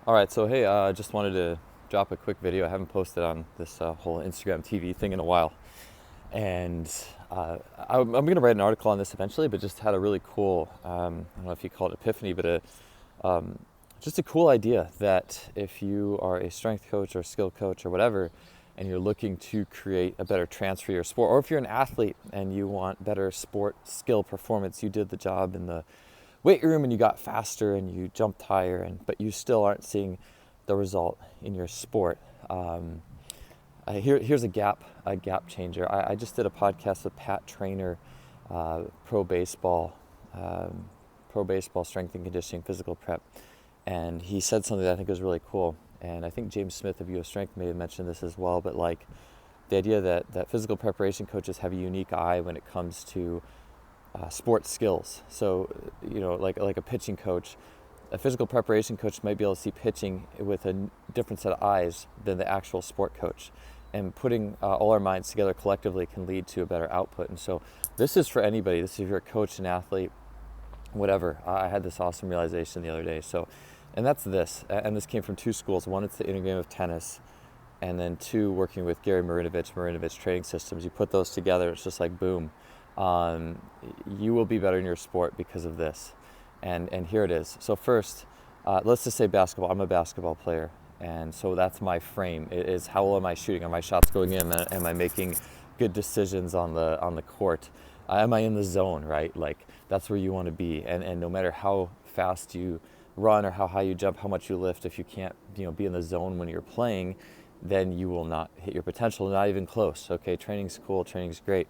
All right, so hey, I just wanted to drop a quick video. I haven't posted on this whole Instagram TV thing in a while, and I'm going to write an article on this eventually. But just had a really cool, I don't know if you call it epiphany, but just a cool idea that if you are a strength coach or skill coach or whatever, and you're looking to create a better transfer for your sport, or if you're an athlete and you want better sport skill performance, you did the job in the weight room and you got faster and you jumped higher, but you still aren't seeing the result in your sport. Here's a gap changer. I just did a podcast with Pat Trainer, pro baseball, pro baseball strength and conditioning, physical prep, and he said something that I think was really cool. And I think James Smith of US Strength may have mentioned this as well, but like the idea that physical preparation coaches have a unique eye when it comes to sports skills. So, like a pitching coach, a physical preparation coach might be able to see pitching with a different set of eyes than the actual sport coach. And putting all our minds together collectively can lead to a better output. And so this is for anybody. This is if you're a coach, an athlete, whatever. I had this awesome realization the other day. So, and that's this. And this came from two schools. One, it's the inner game of tennis. And then two, working with Gary Marinovich Training Systems. You put those together, it's just like boom. Um, you will be better in your sport because of this. And here it is. So first, let's just say basketball. I'm a basketball player. And so that's my frame. It is, how well am I shooting? Are my shots going in? Am I making good decisions on the court? Am I in the zone, right? Like that's where you want to be. And no matter how fast you run or how high you jump, how much you lift, if you can't, be in the zone when you're playing, then you will not hit your potential, not even close. Okay, training's cool, training's great.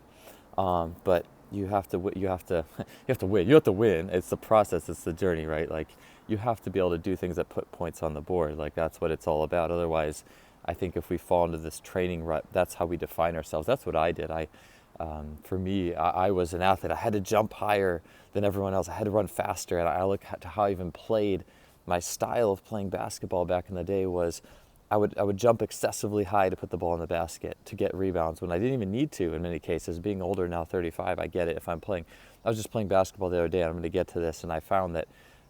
But you have to win. You have to win. It's the process. It's the journey, right? Like you have to be able to do things that put points on the board. Like that's what it's all about. Otherwise, I think if we fall into this training rut, that's how we define ourselves. That's what I did. For me, I was an athlete. I had to jump higher than everyone else. I had to run faster. And I look at how I even played. My style of playing basketball back in the day was I would jump excessively high to put the ball in the basket to get rebounds when I didn't even need to in many cases. Being older now, 35, I get it if I'm playing. I was just playing basketball the other day, and I'm going to get to this, and I found that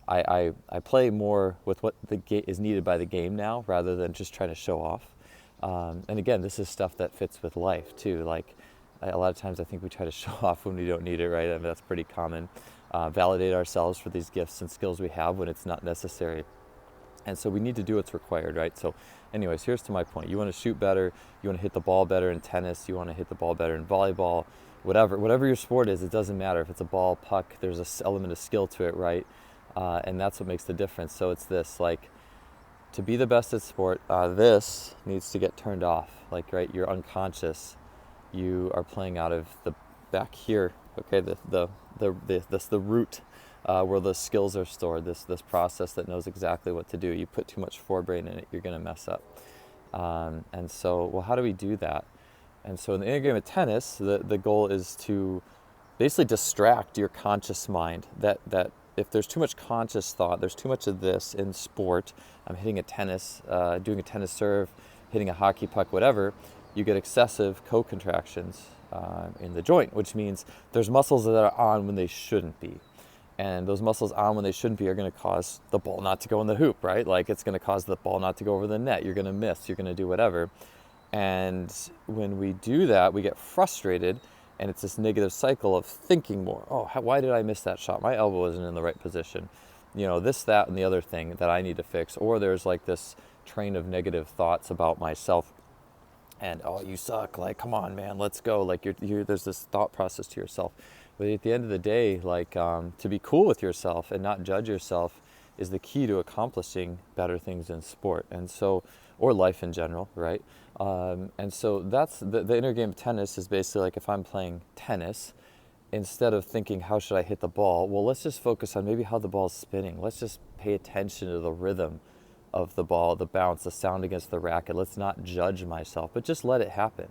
I play more with what is needed by the game now rather than just trying to show off. And again, this is stuff that fits with life too. Like a lot of times I think we try to show off when we don't need it, right? I mean, that's pretty common. Validate ourselves for these gifts and skills we have when it's not necessary. And so we need to do what's required, right? So anyways, here's to my point. You want to shoot better, you want to hit the ball better in tennis, you want to hit the ball better in volleyball, whatever your sport is, it doesn't matter. If it's a ball, puck, there's an element of skill to it, right? And that's what makes the difference. So it's this, like, to be the best at sport, this needs to get turned off. Like, right, you're unconscious. You are playing out of the back here, okay, the root where the skills are stored, this process that knows exactly what to do. You put too much forebrain in it, you're going to mess up. And so, well, how do we do that? And so in the inner game of tennis, the goal is to basically distract your conscious mind. That if there's too much conscious thought, there's too much of this in sport. I'm hitting a tennis, doing a tennis serve, hitting a hockey puck, whatever. You get excessive co-contractions in the joint, which means there's muscles that are on when they shouldn't be. And those muscles on when they shouldn't be are going to cause the ball not to go in the hoop, right? Like it's going to cause the ball not to go over the net. You're going to miss. You're going to do whatever. And when we do that, we get frustrated, and it's this negative cycle of thinking more. Oh, why did I miss that shot? My elbow isn't in the right position. This, that, and the other thing that I need to fix. Or there's like this train of negative thoughts about myself. And, oh, you suck. Like, come on, man, let's go. Like, there's this thought process to yourself. But at the end of the day, like, to be cool with yourself and not judge yourself is the key to accomplishing better things in sport. And so, or life in general, right? And so that's the inner game of tennis is basically like if I'm playing tennis, instead of thinking, how should I hit the ball? Well, let's just focus on maybe how the ball's spinning. Let's just pay attention to the rhythm of the ball, the bounce, the sound against the racket. Let's not judge myself, but just let it happen.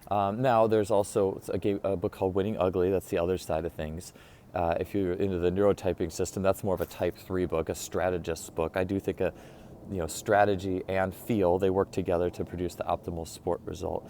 Now, there's also a book called Winning Ugly. That's the other side of things. If you're into the neurotyping system, that's more of a type 3 book, a strategist's book. I do think strategy and feel, they work together to produce the optimal sport result.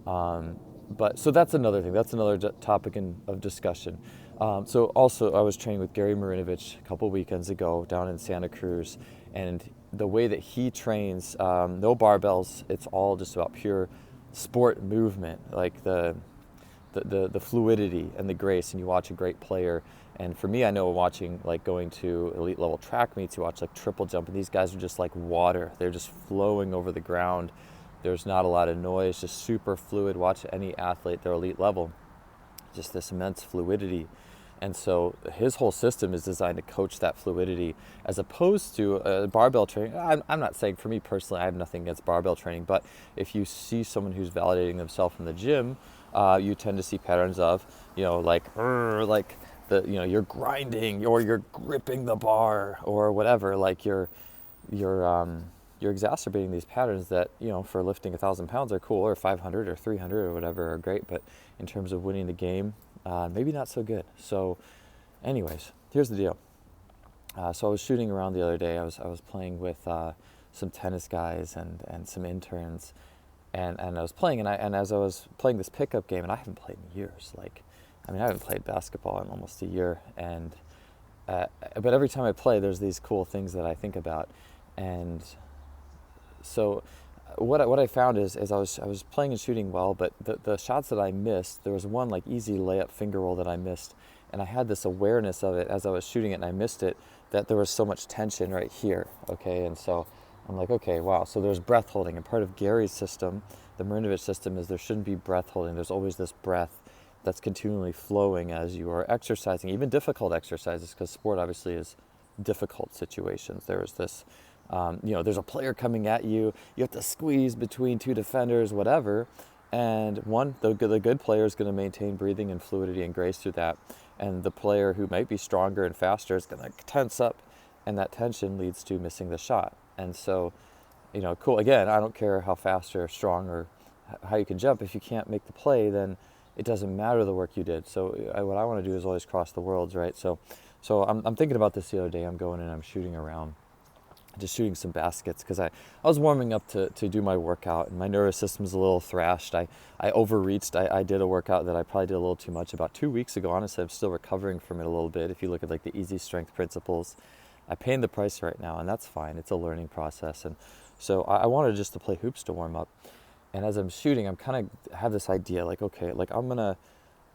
But so that's another thing. That's another topic of discussion. So also, I was training with Gary Marinovich a couple weekends ago down in Santa Cruz, and the way that he trains, no barbells. It's all just about pure sport movement, like the fluidity and the grace. And you watch a great player. And for me, I know watching, like going to elite level track meets, you watch like triple jump, and these guys are just like water. They're just flowing over the ground. There's not a lot of noise, just super fluid. Watch any athlete, they're elite level, just this immense fluidity. And so his whole system is designed to coach that fluidity, as opposed to barbell training. I'm not saying, for me personally, I have nothing against barbell training, but if you see someone who's validating themselves in the gym, you tend to see patterns of, like you're grinding, or you're gripping the bar, or whatever. Like you're exacerbating these patterns that, for lifting 1,000 pounds are cool, or 500 or 300 or whatever are great, but in terms of winning the game, maybe not so good. So anyways, here's the deal. So I was shooting around the other day. I was playing with some tennis guys and some interns, and I was playing, and as I was playing this pickup game, and I haven't played in years. I haven't played basketball in almost a year, and but every time I play, there's these cool things that I think about. And so what I found is I was playing and shooting well, but the shots that I missed, there was one like easy layup finger roll that I missed, and I had this awareness of it as I was shooting it, and I missed it, that there was so much tension right here, okay? And so I'm like, okay, wow, so there's breath holding, and part of Gary's system, the Marinovich system, is there shouldn't be breath holding. There's always this breath that's continually flowing as you are exercising, even difficult exercises, because sport obviously is difficult situations. There's this there's a player coming at you. You have to squeeze between two defenders, whatever. And the good player is going to maintain breathing and fluidity and grace through that. And the player who might be stronger and faster is going to tense up, and that tension leads to missing the shot. And so, cool. Again, I don't care how fast or strong or how you can jump. If you can't make the play, then it doesn't matter the work you did. So what I want to do is always cross the worlds, right? So I'm thinking about this the other day. I'm going and I'm shooting around, just shooting some baskets, because I was warming up to do my workout, and my nervous system's a little thrashed. I overreached. I did a workout that I probably did a little too much about 2 weeks ago. Honestly, I'm still recovering from it a little bit. If you look at like the easy strength principles, I'm paying the price right now, and that's fine. It's a learning process. And so I wanted just to play hoops to warm up. And as I'm shooting, I'm kind of have this idea, like, okay, like I'm going to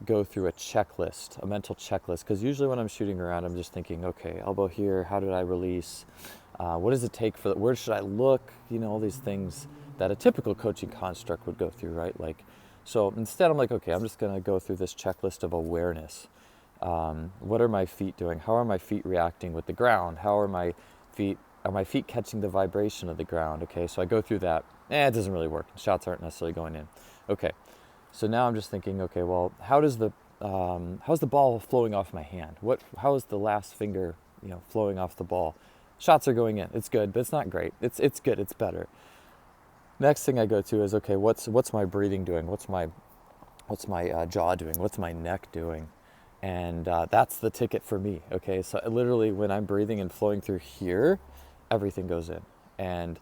go through a checklist, a mental checklist, because usually when I'm shooting around, I'm just thinking, okay, elbow here, how did I release? What does it take where should I look? All these things that a typical coaching construct would go through, right? So instead I'm like, okay, I'm just going to go through this checklist of awareness. What are my feet doing? How are my feet reacting with the ground? Are my feet catching the vibration of the ground? Okay, so I go through that. It doesn't really work. Shots aren't necessarily going in. Okay, so now I'm just thinking, okay, well, how's the ball flowing off my hand? How is the last finger, flowing off the ball? Shots are going in. It's good, but it's not great. It's good. It's better. Next thing I go to is, okay, what's my breathing doing? What's my jaw doing? What's my neck doing? And that's the ticket for me. Okay, so literally when I'm breathing and flowing through here, everything goes in. And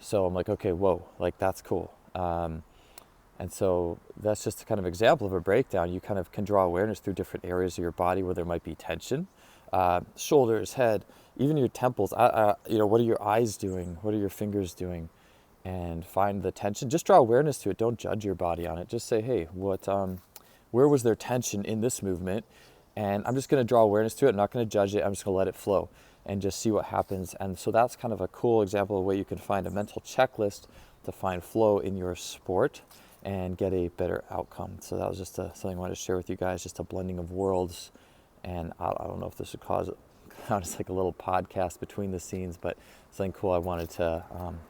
so I'm like, okay, whoa, like that's cool. And so that's just a kind of example of a breakdown. You kind of can draw awareness through different areas of your body where there might be tension. Shoulders, head, even your temples. What are your eyes doing? What are your fingers doing? And find the tension. Just draw awareness to it. Don't judge your body on it. Just say, hey, where was there tension in this movement? And I'm just going to draw awareness to it. I'm not going to judge it. I'm just going to let it flow and just see what happens. And so that's kind of a cool example of a way you can find a mental checklist to find flow in your sport and get a better outcome. So that was just something I wanted to share with you guys, just a blending of worlds. And I don't know if this would cause it's like a little podcast between the scenes, but something cool I wanted to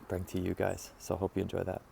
bring to you guys. So I hope you enjoy that.